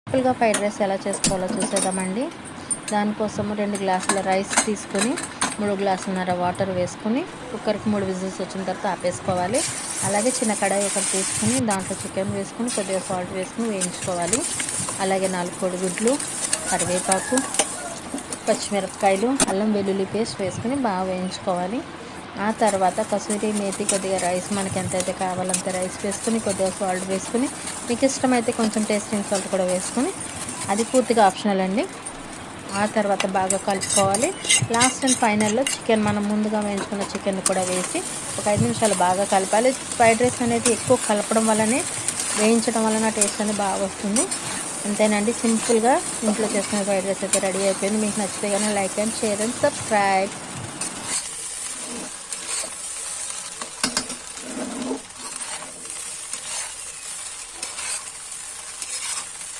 సింపుల్గా fried rice ఎలా చేసుకోవాలో చూసేద్దామండి. దానికోసము 2 గ్లాసుల రైస్ తీసుకొని 3 గ్లాసులన్నర వాటర్ వేసుకొని కుక్కర్కి 3 విజిల్స్ వచ్చిన తర్వాత ఆపేసుకోవాలి. అలాగే చిన్న కడాయి ఒకటి తీసుకొని దాంట్లో చికెన్ వేసుకొని కొద్దిగా సాల్ట్ వేసుకొని వేయించుకోవాలి. అలాగే 4 కోడిగుడ్లు, కరివేపాకు, పచ్చిమిరపకాయలు, అల్లం వెల్లుల్లి పేస్ట్ వేసుకొని బాగా వేయించుకోవాలి. ఆ తర్వాత కసూరి మేతి, కొద్దిగా రైస్ మనకి ఎంతైతే కావాలంత రైస్ వేసుకొని కొద్దిగా సాల్ట్ వేసుకొని మీకు ఇష్టమైతే కొంచెం టేస్టింగ్ సాల్ట్ కూడా వేసుకొని, అది పూర్తిగా ఆప్షనల్ అండి. ఆ తర్వాత బాగా కలుపుకోవాలి. లాస్ట్ అండ్ ఫైనల్లో చికెన్ మనం ముందుగా వేయించుకున్న చికెన్ కూడా వేసి ఒక 5 నిమిషాలు బాగా కలపాలి. ఫ్రైడ్ రైస్ అనేది ఎక్కువ కలపడం వల్లనే, వేయించడం వలన టేస్ట్ అనేది బాగా వస్తుంది. అంతేనండి, సింపుల్గా ఇంట్లో చేసుకునే ఫ్రైడ్ రైస్ అయితే రెడీ అయిపోయింది. మీకు నచ్చితే కానీ like and share and subscribe.